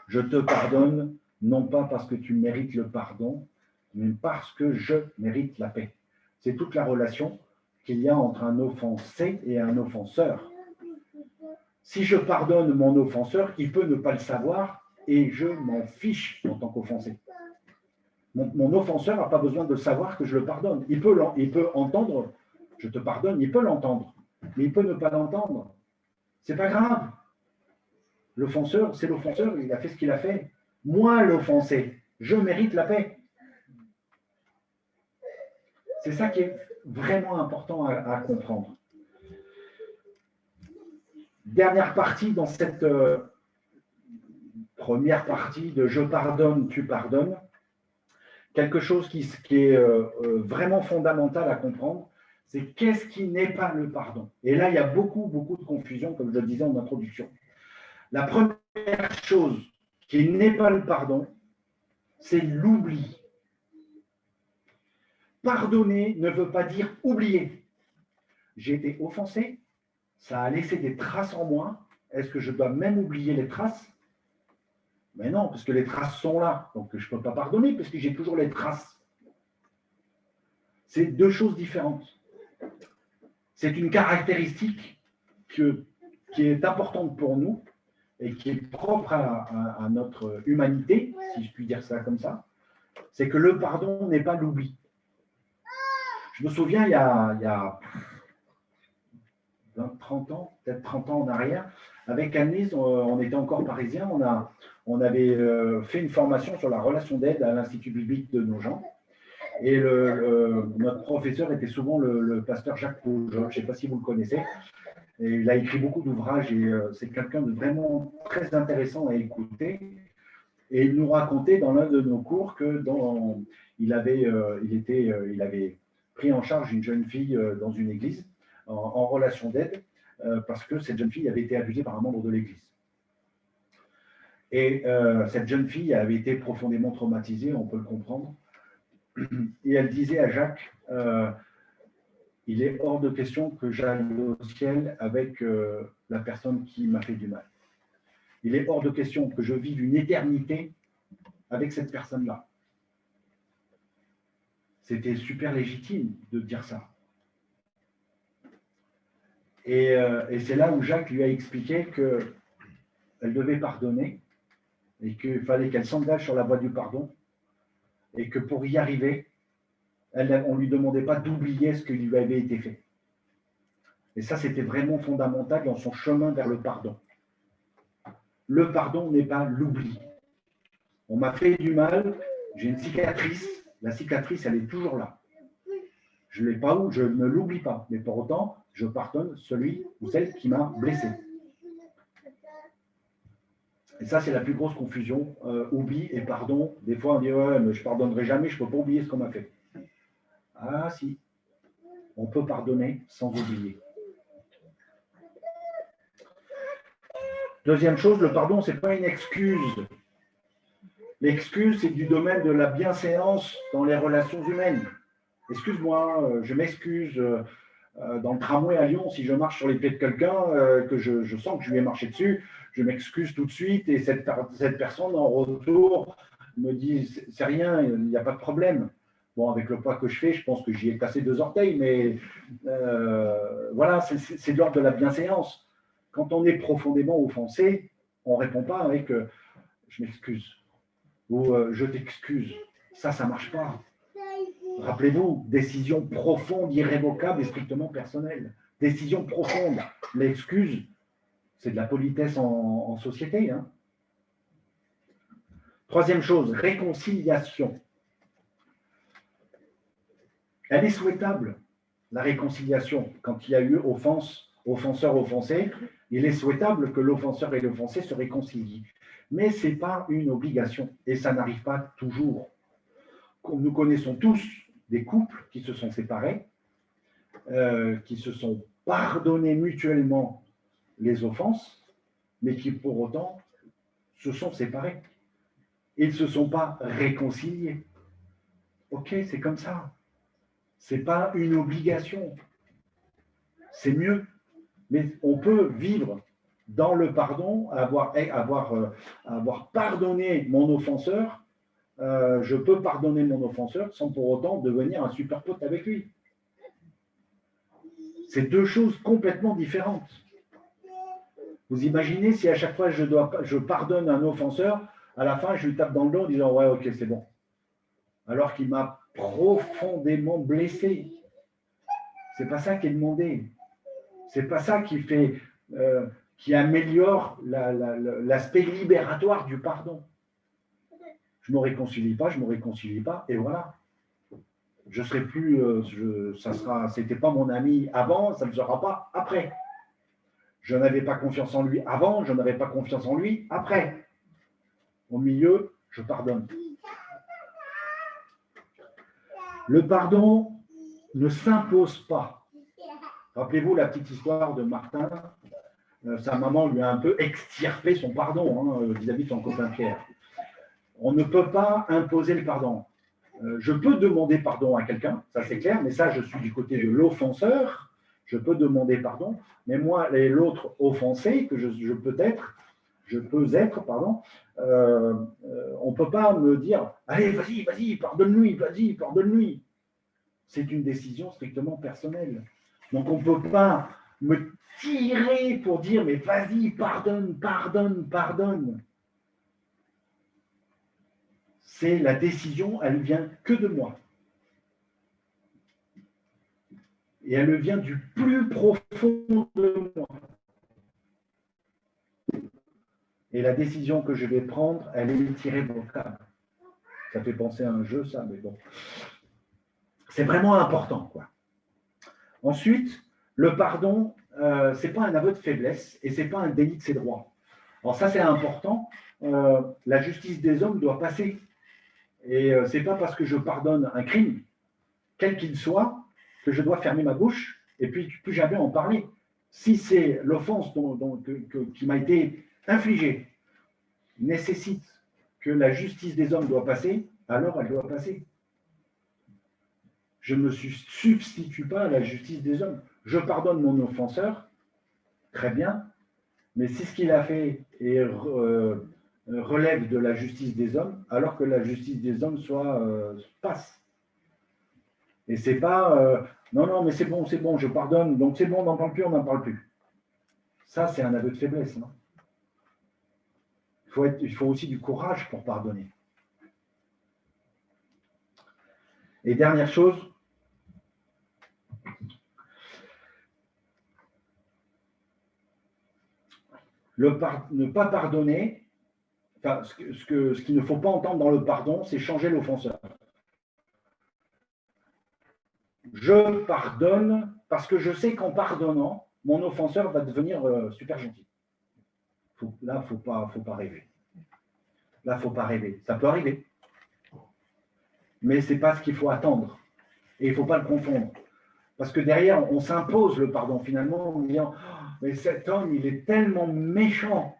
Je te pardonne, non pas parce que tu mérites le pardon, mais parce que je mérite la paix. C'est toute la relation qu'il y a entre un offensé et un offenseur. Si je pardonne mon offenseur, il peut ne pas le savoir et je m'en fiche en tant qu'offensé. Mon offenseur n'a pas besoin de savoir que je le pardonne. Il peut entendre, je te pardonne, il peut l'entendre, mais il peut ne pas l'entendre. C'est pas grave. L'offenseur, c'est l'offenseur, il a fait ce qu'il a fait. Moi, l'offensé, je mérite la paix. C'est ça qui est vraiment important à comprendre. Dernière partie dans cette première partie de « je pardonne, tu pardonnes », quelque chose qui est vraiment fondamental à comprendre, c'est qu'est-ce qui n'est pas le pardon. Et là, il y a beaucoup de confusion, comme je le disais en introduction. La première chose qui n'est pas le pardon, c'est l'oubli. Pardonner ne veut pas dire oublier. J'ai été offensé, ça a laissé des traces en moi. Est-ce que je dois même oublier les traces? Mais non, parce que les traces sont là. Donc, je ne peux pas pardonner parce que j'ai toujours les traces. C'est deux choses différentes. C'est une caractéristique qui est importante pour nous et qui est propre à notre humanité, si je puis dire ça comme ça. C'est que le pardon n'est pas l'oubli. Je me souviens, il y a 30 ans, peut-être 30 ans en arrière, avec Annelise, on était encore parisiens, on avait fait une formation sur la relation d'aide à l'Institut biblique de Nogent. Et notre professeur était souvent le pasteur Jacques Pujol, je ne sais pas si vous le connaissez. Et il a écrit beaucoup d'ouvrages et c'est quelqu'un de vraiment très intéressant à écouter. Et il nous racontait dans l'un de nos cours que il avait pris en charge une jeune fille dans une église en relation d'aide parce que cette jeune fille avait été abusée par un membre de l'église. Et cette jeune fille avait été profondément traumatisée, on peut le comprendre. Et elle disait à Jacques, il est hors de question que j'aille au ciel avec la personne qui m'a fait du mal. Il est hors de question que je vive une éternité avec cette personne-là. C'était super légitime de dire ça. Et c'est là où Jacques lui a expliqué qu'elle devait pardonner et qu'il fallait qu'elle s'engage sur la voie du pardon et que pour y arriver, on ne lui demandait pas d'oublier ce qui lui avait été fait. Et ça, c'était vraiment fondamental dans son chemin vers le pardon. Le pardon n'est pas l'oubli. On m'a fait du mal, j'ai une cicatrice, la cicatrice, elle est toujours là. Je ne l'ai pas où, je ne l'oublie pas, mais pour autant, je pardonne celui ou celle qui m'a blessé. Et ça, c'est la plus grosse confusion, oubli et pardon. Des fois, on dit, ouais, mais je ne pardonnerai jamais, je ne peux pas oublier ce qu'on m'a fait. Ah si, on peut pardonner sans oublier. Deuxième chose, le pardon, ce n'est pas une excuse. L'excuse, c'est du domaine de la bienséance dans les relations humaines. Excuse-moi, je m'excuse. Dans le tramway à Lyon, si je marche sur les pieds de quelqu'un, que je sens que je lui ai marché dessus, je m'excuse tout de suite et cette personne en retour me dit « c'est rien, il n'y a pas de problème ». Bon, avec le poids que je fais, je pense que j'y ai cassé 2 orteils, mais voilà, c'est de l'ordre de la bienséance. Quand on est profondément offensé, on ne répond pas avec je m'excuse ou je t'excuse. Ça ne marche pas. Rappelez-vous, décision profonde, irrévocable et strictement personnelle. Décision profonde. L'excuse, c'est de la politesse en société. Hein. Troisième chose, réconciliation. Elle est souhaitable, la réconciliation, quand il y a eu offense offenseur-offensé, il est souhaitable que l'offenseur et l'offensé se réconcilient. Mais ce n'est pas une obligation et ça n'arrive pas toujours. Nous connaissons tous des couples qui se sont séparés, qui se sont pardonnés mutuellement les offenses, mais qui pour autant se sont séparés. Ils ne se sont pas réconciliés. Ok, c'est comme ça. Ce n'est pas une obligation. C'est mieux. Mais on peut vivre dans le pardon, avoir pardonné mon offenseur. Je peux pardonner mon offenseur sans pour autant devenir un super pote avec lui. C'est deux choses complètement différentes. Vous imaginez si à chaque fois je pardonne un offenseur, à la fin je lui tape dans le dos en disant ouais ok c'est bon. Alors qu'il m'a profondément blessé. C'est pas ça qui est demandé. C'est pas ça qui fait, qui améliore l'aspect libératoire du pardon. Je me réconcilie pas, et voilà. Je serai plus, c'était pas mon ami avant, ça ne sera pas après. Je n'avais pas confiance en lui avant, je n'avais pas confiance en lui après. Au milieu, je pardonne. Le pardon ne s'impose pas. Rappelez-vous la petite histoire de Martin. Sa maman lui a un peu extirpé son pardon vis-à-vis de son copain Pierre. On ne peut pas imposer le pardon. Je peux demander pardon à quelqu'un, ça c'est clair, mais ça je suis du côté de l'offenseur. Je peux demander pardon, mais moi et l'autre offensé que je peux être, on ne peut pas me dire allez vas-y, pardonne-lui. C'est une décision strictement personnelle. Donc on ne peut pas me tirer pour dire mais vas-y, pardonne. C'est la décision, elle vient que de moi. Et elle vient du plus profond de moi. Et la décision que je vais prendre, elle est irrévocable. Ça fait penser à un jeu, ça, mais bon. C'est vraiment important, quoi. Ensuite, le pardon, ce n'est pas un aveu de faiblesse et ce n'est pas un déni de ses droits. Alors ça, c'est important. La justice des hommes doit passer. Et ce n'est pas parce que je pardonne un crime, quel qu'il soit, que je dois fermer ma bouche et puis plus jamais en parler. Si c'est l'offense qui m'a été infligée nécessite que la justice des hommes doit passer, alors elle doit passer. Je ne me substitue pas à la justice des hommes. Je pardonne mon offenseur, très bien, mais si ce qu'il a fait relève de la justice des hommes, alors que la justice des hommes passe. Et c'est pas non, mais c'est bon, je pardonne, donc c'est bon, on n'en parle plus. Ça, c'est un aveu de faiblesse. Non, il faut aussi du courage pour pardonner. Et dernière chose, ne pas pardonner, enfin, ce qu'il ne faut pas entendre dans le pardon, c'est changer l'offenseur. Je pardonne parce que je sais qu'en pardonnant, mon offenseur va devenir super gentil. Là, faut pas rêver. Là, faut pas rêver. Ça peut arriver. Mais ce n'est pas ce qu'il faut attendre. Et il ne faut pas le confondre. Parce que derrière, on s'impose le pardon finalement en disant « Mais cet homme, il est tellement méchant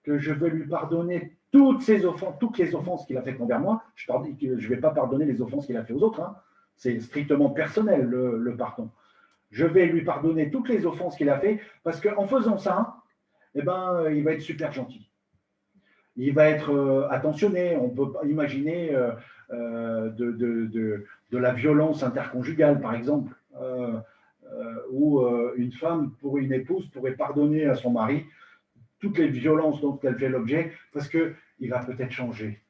que je veux lui pardonner toutes les offenses qu'il a faites envers moi. Je ne vais pas pardonner les offenses qu'il a fait aux autres. Hein. C'est strictement personnel, le pardon. Je vais lui pardonner toutes les offenses qu'il a fait parce qu'en faisant ça, il va être super gentil. Il va être attentionné. On peut imaginer de la violence interconjugale, par exemple, où une femme, pour une épouse, pourrait pardonner à son mari toutes les violences dont elle fait l'objet, parce qu'il va peut-être changer.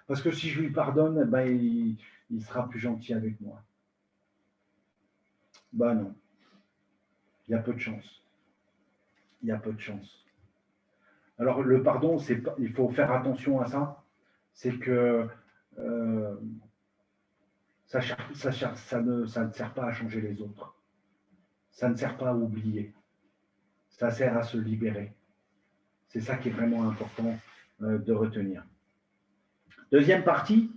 Parce que si je lui pardonne, il sera plus gentil avec moi. Non. Il y a peu de chance. Alors, le pardon, il faut faire attention à ça. C'est que ça ne sert pas à changer les autres. ça ne sert pas à oublier. Ça sert à se libérer. C'est ça qui est vraiment important de retenir. Deuxième partie.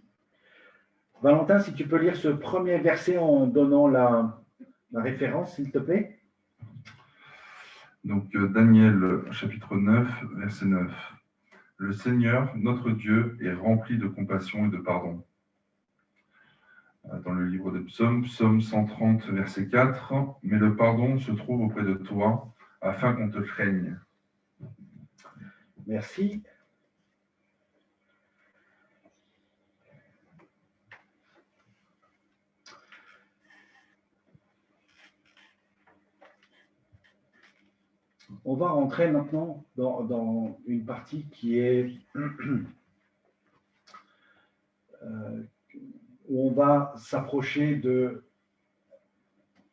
Valentin, si tu peux lire ce premier verset en donnant la référence, s'il te plaît. Donc, Daniel, chapitre 9, verset 9. Le Seigneur, notre Dieu, est rempli de compassion et de pardon. Dans le livre des Psaumes, Psaume 130, verset 4. Mais le pardon se trouve auprès de toi, afin qu'on te craigne. Merci. On va rentrer maintenant dans une partie qui est où on va s'approcher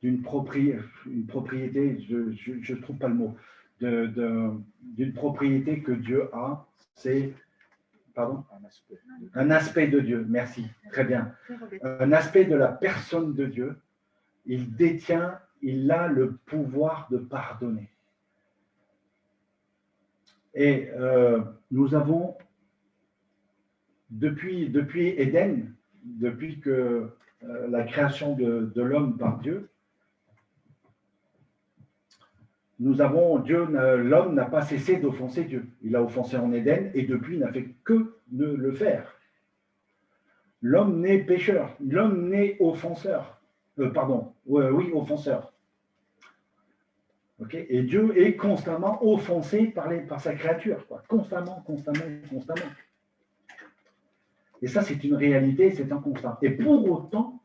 d'une propriété, je ne trouve pas le mot, d'une propriété que Dieu a, c'est, pardon, un aspect de Dieu, merci, très bien, un aspect de la personne de Dieu. Il a le pouvoir de pardonner. Et nous avons, depuis Éden, depuis que la création de l'homme par Dieu, l'homme n'a pas cessé d'offenser Dieu. Il a offensé en Éden et depuis, il n'a fait que de le faire. L'homme n'est pécheur, l'homme n'est offenseur. Offenseur. Okay. Et Dieu est constamment offensé par sa créature, quoi. Constamment. Et ça, c'est une réalité, c'est un constat. Et pour autant,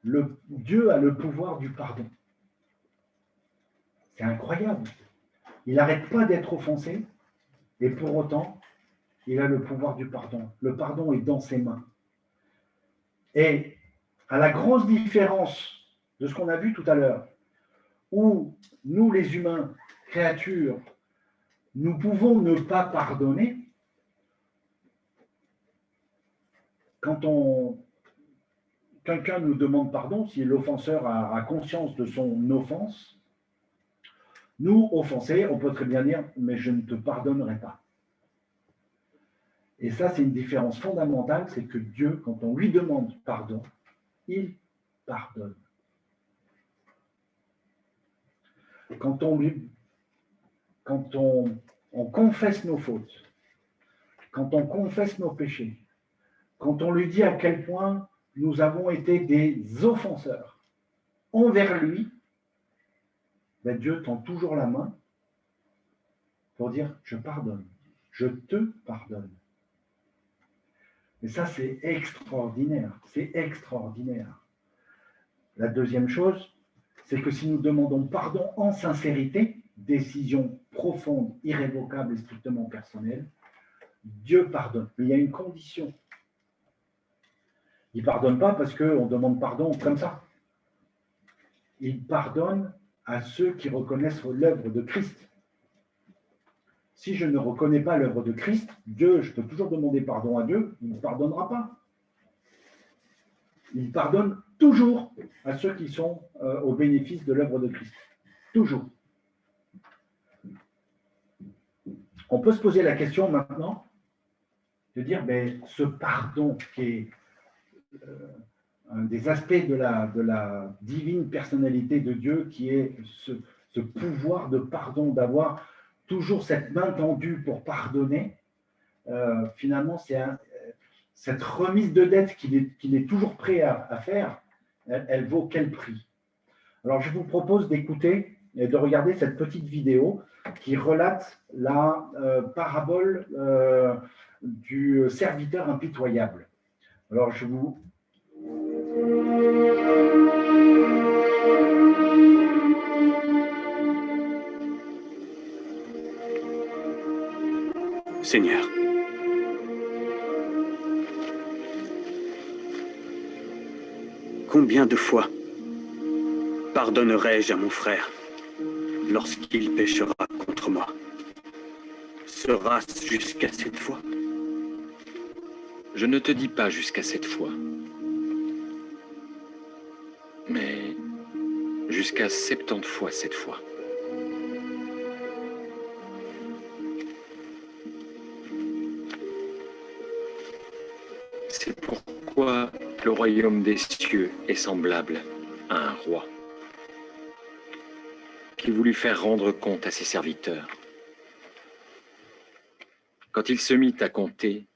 Dieu a le pouvoir du pardon. C'est incroyable. Il n'arrête pas d'être offensé, et pour autant, il a le pouvoir du pardon. Le pardon est dans ses mains. Et à la grosse différence de ce qu'on a vu tout à l'heure, où nous, les humains, créatures, nous pouvons ne pas pardonner, quand quelqu'un nous demande pardon, si l'offenseur a conscience de son offense, nous, offensés, on peut très bien dire « mais je ne te pardonnerai pas ». Et ça, c'est une différence fondamentale, c'est que Dieu, quand on lui demande pardon, il pardonne. Quand on confesse nos fautes, quand on confesse nos péchés, quand on lui dit à quel point nous avons été des offenseurs envers lui, ben Dieu tend toujours la main pour dire « je pardonne, je te pardonne ». Et ça, c'est extraordinaire, c'est extraordinaire. La deuxième chose, c'est que si nous demandons pardon en sincérité, décision profonde, irrévocable et strictement personnelle, Dieu pardonne. Mais il y a une condition. Il ne pardonne pas parce qu'on demande pardon comme ça. Il pardonne à ceux qui reconnaissent l'œuvre de Christ. Si je ne reconnais pas l'œuvre de Christ, Dieu, je peux toujours demander pardon à Dieu, il ne pardonnera pas. Il pardonne toujours à ceux qui sont au bénéfice de l'œuvre de Christ. Toujours. On peut se poser la question maintenant de dire, ben, ce pardon qui est un des aspects de la divine personnalité de Dieu, qui est ce pouvoir de pardon, d'avoir toujours cette main tendue pour pardonner, finalement, c'est cette remise de dette qu'il est toujours prêt à faire, elle vaut quel prix? Alors, je vous propose d'écouter et de regarder cette petite vidéo qui relate la parabole du serviteur impitoyable. Alors, je vous... Seigneur, combien de fois pardonnerai-je à mon frère lorsqu'il péchera contre moi? Sera-ce jusqu'à 7 fois? Je ne te dis pas jusqu'à 7 fois, mais jusqu'à 70 fois cette fois. C'est pourquoi le royaume des cieux est semblable à un roi qui voulut faire rendre compte à ses serviteurs. Quand il se mit à compter,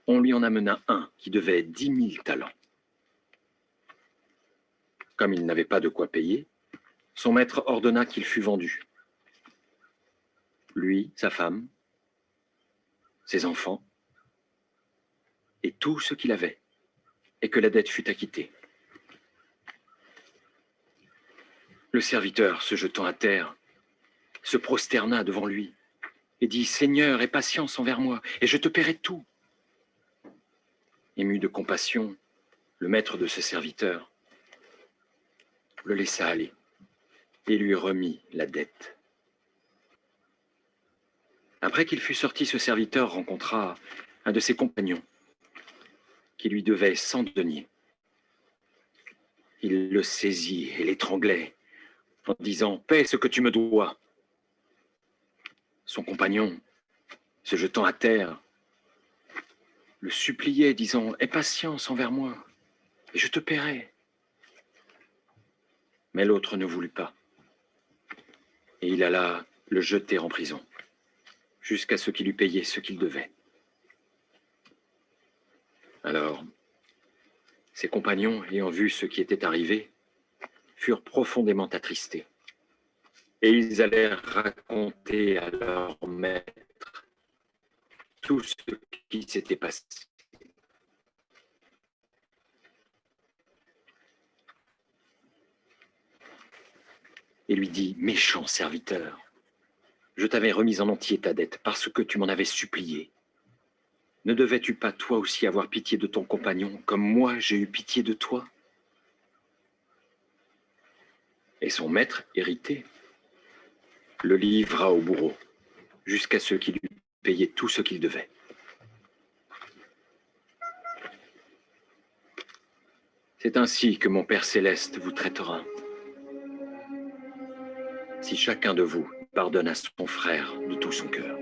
on lui en amena un qui devait 10 000 talents. Comme il n'avait pas de quoi payer, son maître ordonna qu'il fût vendu. Lui, sa femme, ses enfants, et tout ce qu'il avait, et que la dette fût acquittée. Le serviteur, se jetant à terre, se prosterna devant lui et dit « Seigneur, aie patience envers moi, et je te paierai tout. » Ému de compassion, le maître de ce serviteur le laissa aller et lui remit la dette. Après qu'il fut sorti, ce serviteur rencontra un de ses compagnons qui lui devait 100 deniers. Il le saisit et l'étranglait en disant « Paie ce que tu me dois ». Son compagnon, se jetant à terre, le suppliait, disant « Aie patience envers moi, et je te paierai ». Mais l'autre ne voulut pas, et il alla le jeter en prison, jusqu'à ce qu'il eût payé ce qu'il devait. Alors, ses compagnons, ayant vu ce qui était arrivé, furent profondément attristés, et ils allèrent raconter à leur maître tout ce qui s'était passé. Et lui dit « Méchant serviteur, je t'avais remis en entier ta dette parce que tu m'en avais supplié. Ne devais-tu pas toi aussi avoir pitié de ton compagnon comme moi j'ai eu pitié de toi ?» Et son maître, irrité, le livra au bourreau jusqu'à ce qu'il eût payé tout ce qu'il devait. C'est ainsi que mon Père céleste vous traitera. Si chacun de vous pardonne à son frère de tout son cœur.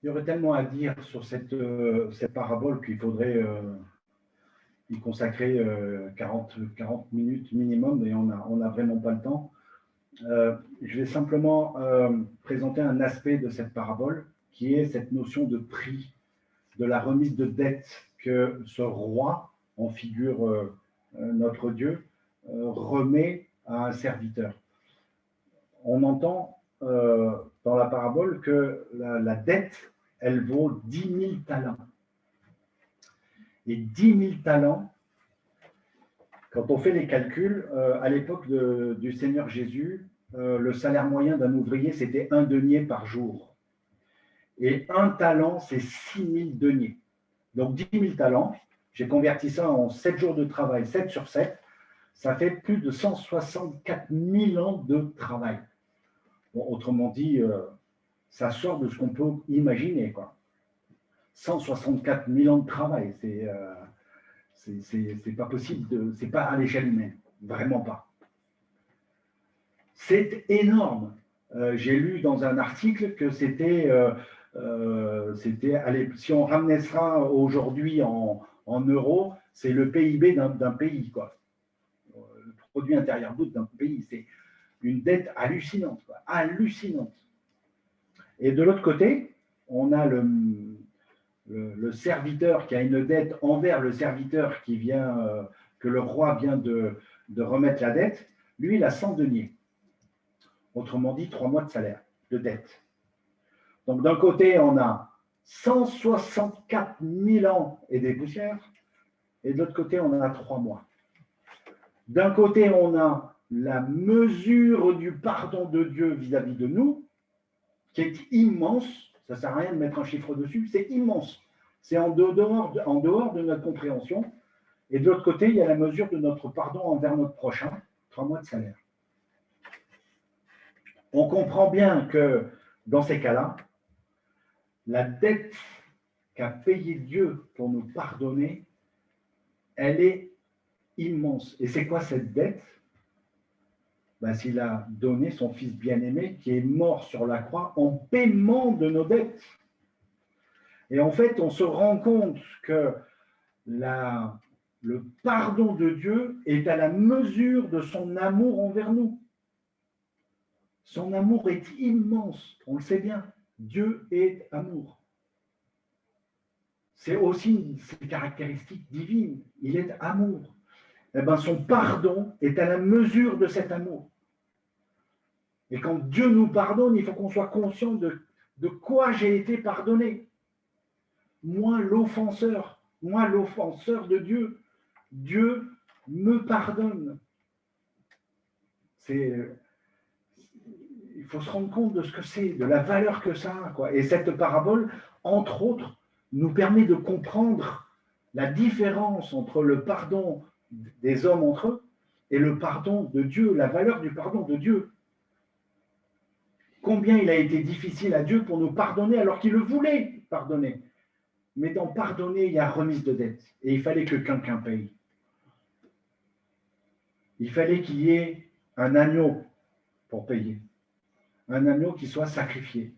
Il y aurait tellement à dire sur cette parabole qu'il faudrait y consacrer 40 minutes minimum, et on n'a vraiment pas le temps. Je vais simplement présenter un aspect de cette parabole, qui est cette notion de prix, de la remise de dette que ce roi, en figure notre Dieu, remet à un serviteur. On entend dans la parabole que la dette, elle vaut 10 000 talents. Et 10 000 talents, quand on fait les calculs, à l'époque du Seigneur Jésus, le salaire moyen d'un ouvrier, c'était 1 denier par jour. Et 1 talent, c'est 6 000 deniers. Donc 10 000 talents, j'ai converti ça en 7 jours de travail, 7 sur 7, ça fait plus de 164 000 ans de travail. Bon, autrement dit, ça sort de ce qu'on peut imaginer, quoi. 164 000 ans de travail, c'est pas possible, c'est pas à l'échelle humaine, vraiment pas. C'est énorme. J'ai lu dans un article que c'était, si on ramenait ça aujourd'hui en euros, c'est le PIB d'un pays, quoi. Le produit intérieur brut d'un pays, c'est une dette hallucinante, quoi. Hallucinante. Et de l'autre côté, on a le serviteur qui a une dette envers le serviteur qui vient, que le roi vient de remettre la dette. Lui, il a 100 deniers. Autrement dit, 3 mois de salaire, de dette. Donc, d'un côté, on a 164 000 ans et des poussières, et de l'autre côté, on a 3 mois. D'un côté, on a la mesure du pardon de Dieu vis-à-vis de nous, qui est immense. Ça ne sert à rien de mettre un chiffre dessus, c'est immense. C'est en dehors de notre compréhension. Et de l'autre côté, il y a la mesure de notre pardon envers notre prochain, 3 mois de salaire. On comprend bien que dans ces cas-là, la dette qu'a payée Dieu pour nous pardonner, elle est immense. Et c'est quoi cette dette? Ben, s'il a donné son Fils bien-aimé qui est mort sur la croix en paiement de nos dettes. Et en fait, on se rend compte que le pardon de Dieu est à la mesure de son amour envers nous. Son amour est immense, on le sait bien. Dieu est amour. C'est aussi une caractéristique divine. Il est amour. Eh bien, son pardon est à la mesure de cet amour. Et quand Dieu nous pardonne, il faut qu'on soit conscient de quoi j'ai été pardonné. Moi, l'offenseur de Dieu, Dieu me pardonne. Il faut se rendre compte de ce que c'est, de la valeur que ça a, quoi. Et cette parabole, entre autres, nous permet de comprendre la différence entre le pardon des hommes entre eux et le pardon de Dieu, la valeur du pardon de Dieu. Combien il a été difficile à Dieu pour nous pardonner alors qu'il le voulait pardonner. Mais dans pardonner, il y a remise de dette. Et il fallait que quelqu'un paye. Il fallait qu'il y ait un agneau pour payer. Un agneau qui soit sacrifié.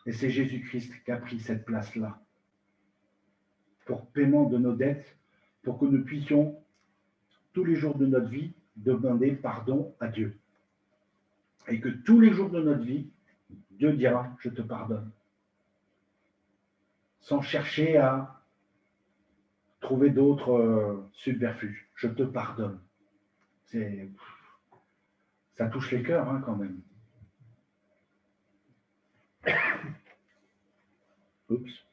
Et c'est Jésus-Christ qui a pris cette place-là. Pour paiement de nos dettes, pour que nous puissions, tous les jours de notre vie, demander pardon à Dieu. Et que tous les jours de notre vie, Dieu dira, je te pardonne. Sans chercher à trouver d'autres subterfuges. Je te pardonne. Ça touche les cœurs, hein, quand même. Oups.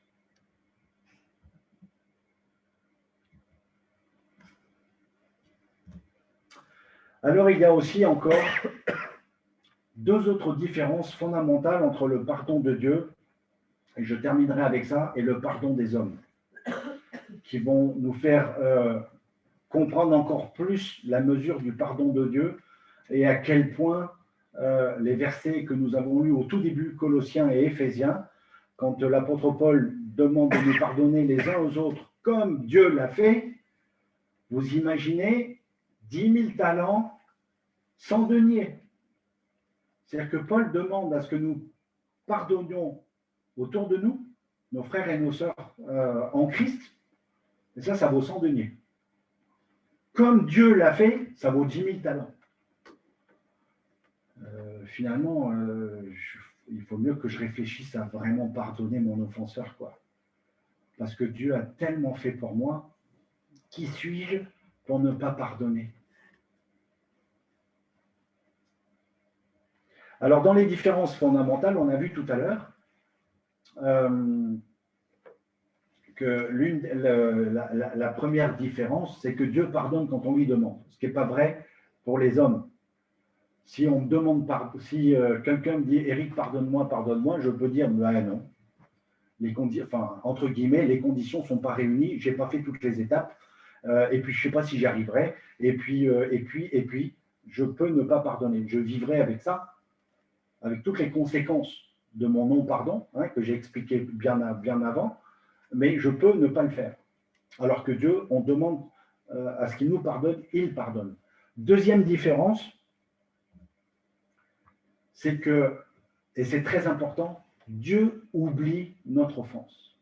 Alors, il y a aussi encore deux autres différences fondamentales entre le pardon de Dieu, et je terminerai avec ça, et le pardon des hommes, qui vont nous faire comprendre encore plus la mesure du pardon de Dieu et à quel point les versets que nous avons lus au tout début, Colossiens et Éphésiens, quand l'apôtre Paul demande de nous pardonner les uns aux autres comme Dieu l'a fait, vous imaginez 10 000 talents sans denier. C'est-à-dire que Paul demande à ce que nous pardonnions autour de nous, nos frères et nos sœurs en Christ, et ça vaut 100 deniers. Comme Dieu l'a fait, ça vaut 10 000 talents. Finalement, il faut mieux que je réfléchisse à vraiment pardonner mon offenseur, quoi. Parce que Dieu a tellement fait pour moi, qui suis-je pour ne pas pardonner? Alors, dans les différences fondamentales, on a vu tout à l'heure que la première différence, c'est que Dieu pardonne quand on lui demande, ce qui n'est pas vrai pour les hommes. Si on me demande, si quelqu'un me dit « Éric, pardonne-moi, je peux dire « Ah non ». Entre guillemets, les conditions ne sont pas réunies, je n'ai pas fait toutes les étapes, et puis je ne sais pas si j'y arriverai, et puis, je peux ne pas pardonner. Je vivrai avec ça, avec toutes les conséquences de mon non-pardon, hein, que j'ai expliqué bien avant, mais je peux ne pas le faire. Alors que Dieu, on demande à ce qu'il nous pardonne, il pardonne. Deuxième différence, c'est que, et c'est très important, Dieu oublie notre offense.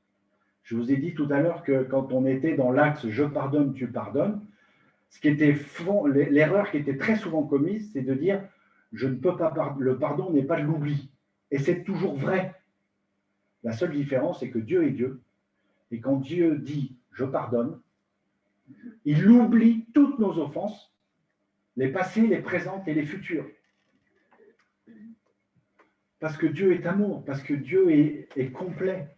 Je vous ai dit tout à l'heure que quand on était dans l'axe « je pardonne, tu pardonnes », l'erreur qui était très souvent commise, c'est de dire « je ne peux pas pardonner ». Le pardon n'est pas de l'oubli. Et c'est toujours vrai. La seule différence, c'est que Dieu est Dieu. Et quand Dieu dit « je pardonne », il oublie toutes nos offenses, les passées, les présentes et les futures. Parce que Dieu est amour, parce que Dieu est complet.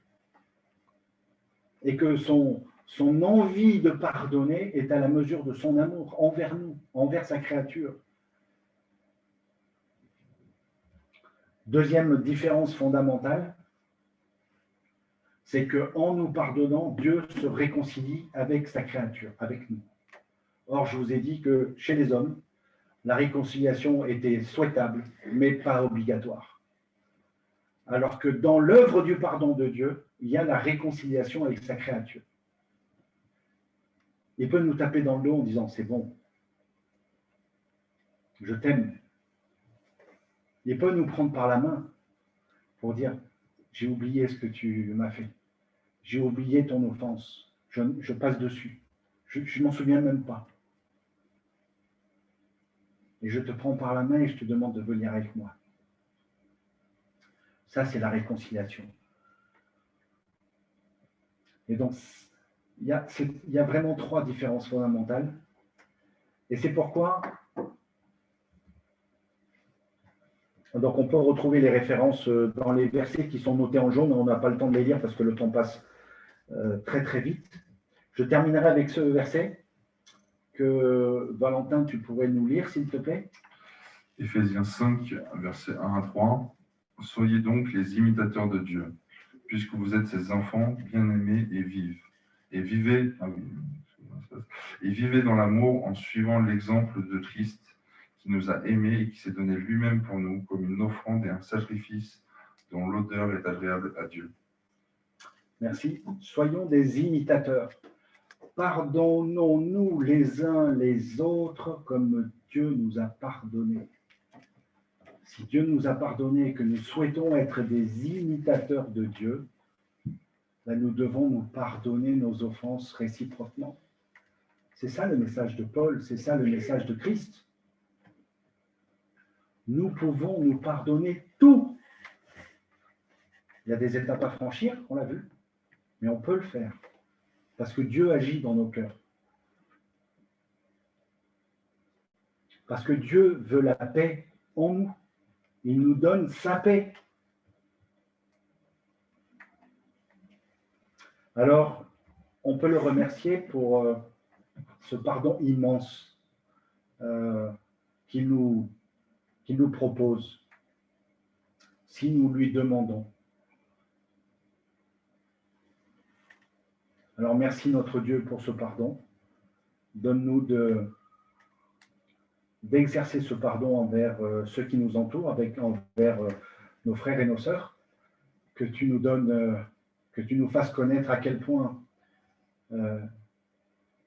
Et que son envie de pardonner est à la mesure de son amour envers nous, envers sa créature. Deuxième différence fondamentale, c'est qu'en nous pardonnant, Dieu se réconcilie avec sa créature, avec nous. Or, je vous ai dit que chez les hommes, la réconciliation était souhaitable, mais pas obligatoire. Alors que dans l'œuvre du pardon de Dieu, il y a la réconciliation avec sa créature. Il peut nous taper dans le dos en disant « c'est bon, je t'aime ». Il peut nous prendre par la main pour dire « j'ai oublié ce que tu m'as fait, j'ai oublié ton offense, je passe dessus, je ne m'en souviens même pas. Et je te prends par la main et je te demande de venir avec moi ». Ça, c'est la réconciliation. Et donc, il y a vraiment 3 différences fondamentales. Et c'est pourquoi, donc on peut retrouver les références dans les versets qui sont notés en jaune. On n'a pas le temps de les lire parce que le temps passe très très vite. Je terminerai avec ce verset que Valentin, tu pourrais nous lire, s'il te plaît. Éphésiens 5, versets 1 à 3. Soyez donc les imitateurs de Dieu, puisque vous êtes ses enfants bien-aimés et vivent. Et vivez dans l'amour en suivant l'exemple de Christ, qui nous a aimés et qui s'est donné lui-même pour nous comme une offrande et un sacrifice dont l'odeur est agréable à Dieu. Merci. Soyons des imitateurs. Pardonnons-nous les uns les autres comme Dieu nous a pardonné. Si Dieu nous a pardonné et que nous souhaitons être des imitateurs de Dieu, ben nous devons nous pardonner nos offenses réciproquement. C'est ça le message de Paul, c'est ça le message de Christ. Nous pouvons nous pardonner tout. Il y a des étapes à franchir, on l'a vu, mais on peut le faire, parce que Dieu agit dans nos cœurs. Parce que Dieu veut la paix en nous. Il nous donne sa paix. Alors, on peut le remercier pour ce pardon immense qu'il nous propose, si nous lui demandons. Alors, merci notre Dieu pour ce pardon. Donne-nous d'exercer ce pardon envers ceux qui nous entourent, envers nos frères et nos sœurs, que tu nous donnes, que tu nous fasses connaître à quel point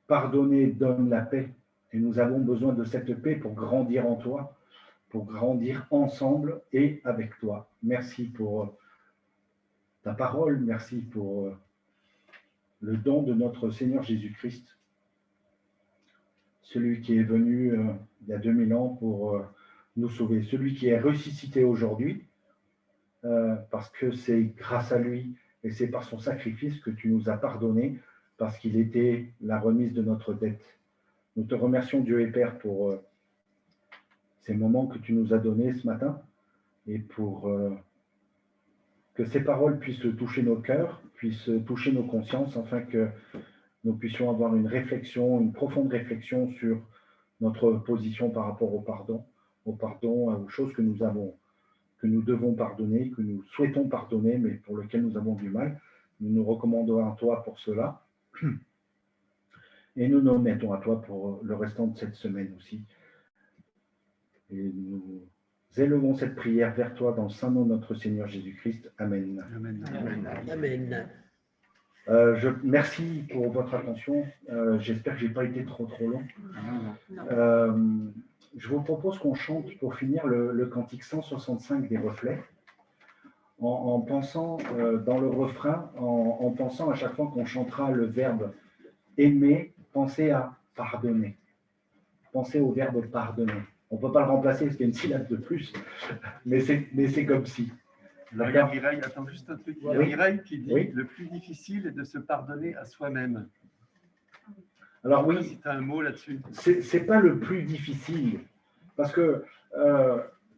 pardonner donne la paix. Et nous avons besoin de cette paix pour grandir en toi, pour grandir ensemble et avec toi. Merci pour ta parole, merci pour le don de notre Seigneur Jésus-Christ, celui qui est venu il y a 2000 ans pour nous sauver, celui qui est ressuscité aujourd'hui, parce que c'est grâce à lui et c'est par son sacrifice que tu nous as pardonné, parce qu'il était la remise de notre dette. Nous te remercions, Dieu et Père, pour ces moments que tu nous as donnés ce matin et pour que ces paroles puissent toucher nos cœurs, puissent toucher nos consciences, afin que nous puissions avoir une réflexion, une profonde réflexion sur notre position par rapport au pardon, aux choses que nous devons pardonner, que nous souhaitons pardonner, mais pour lesquelles nous avons du mal. Nous nous recommandons à toi pour cela. Et nous nous mettons à toi pour le restant de cette semaine aussi. Et nous élevons cette prière vers toi dans le saint nom de notre Seigneur Jésus-Christ. Amen. Amen. Amen. Merci pour votre attention. J'espère que je n'ai pas été trop long. Je vous propose qu'on chante pour finir le cantique 165 des reflets, en pensant dans le refrain, en pensant à chaque fois qu'on chantera le verbe aimer, pensez à pardonner. Pensez au verbe pardonner. On ne peut pas le remplacer parce qu'il y a une syllabe de plus, mais c'est comme si. Regarde, Mireille, attends juste un truc. Il y a Oui. Mireille qui dit Oui. le plus difficile est de se pardonner à soi-même. Alors oui, Si tu as un mot là-dessus. c'est pas le plus difficile, parce que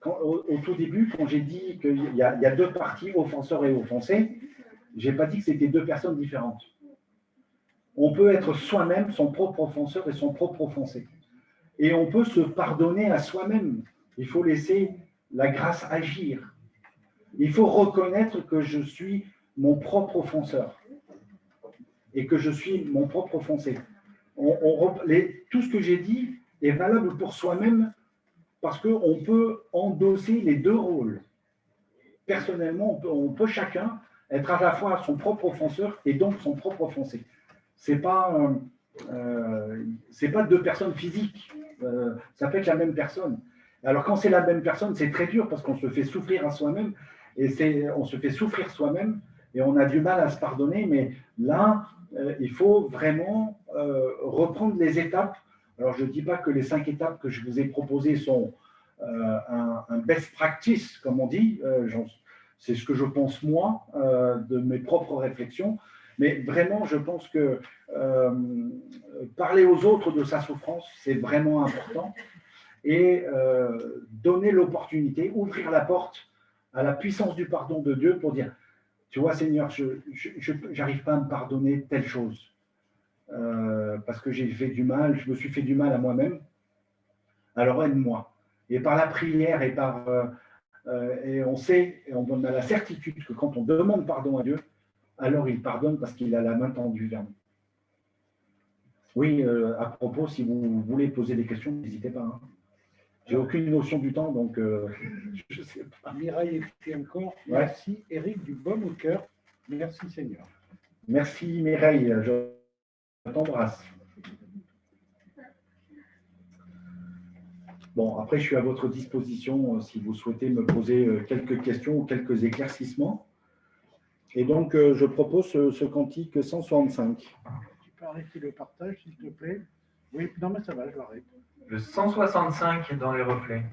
au tout début, quand j'ai dit qu'il y a 2 parties, offenseur et offensé, j'ai pas dit que c'était 2 personnes différentes. On peut être soi-même son propre offenseur et son propre offensé. Et on peut se pardonner à soi-même. Il faut laisser la grâce agir. Il faut reconnaître que je suis mon propre offenseur et que je suis mon propre offensé. tout ce que j'ai dit est valable pour soi-même parce qu'on peut endosser les deux rôles. Personnellement, on peut chacun être à la fois son propre offenseur et donc son propre offensé. C'est pas deux personnes physiques. Ça peut être la même personne. Alors quand c'est la même personne, c'est très dur parce qu'on se fait souffrir à soi-même et on se fait souffrir soi-même et on a du mal à se pardonner. Mais là, il faut vraiment reprendre les étapes. Alors je ne dis pas que les 5 étapes que je vous ai proposées sont un best practice, comme on dit. C'est ce que je pense moi, de mes propres réflexions. Mais vraiment, je pense que parler aux autres de sa souffrance, c'est vraiment important. Et donner l'opportunité, ouvrir la porte à la puissance du pardon de Dieu pour dire, tu vois Seigneur, je n'arrive pas à me pardonner telle chose. Parce que j'ai fait du mal, je me suis fait du mal à moi-même. Alors aide-moi. Et par la prière et on sait, et on a la certitude que quand on demande pardon à Dieu, alors il pardonne parce qu'il a la main tendue vers nous. Oui, à propos, si vous voulez poser des questions, n'hésitez pas. Hein. J'ai aucune notion du temps, donc je ne sais pas. Mireille écrit encore. Merci Éric du baume au cœur. Merci Seigneur. Merci Mireille, je t'embrasse. Bon, après, je suis à votre disposition si vous souhaitez me poser quelques questions ou quelques éclaircissements. Et donc, je propose ce cantique 165. Tu peux arrêter le partage, s'il te plaît? Oui, non, mais ça va, je l'arrête. Le 165 dans les reflets.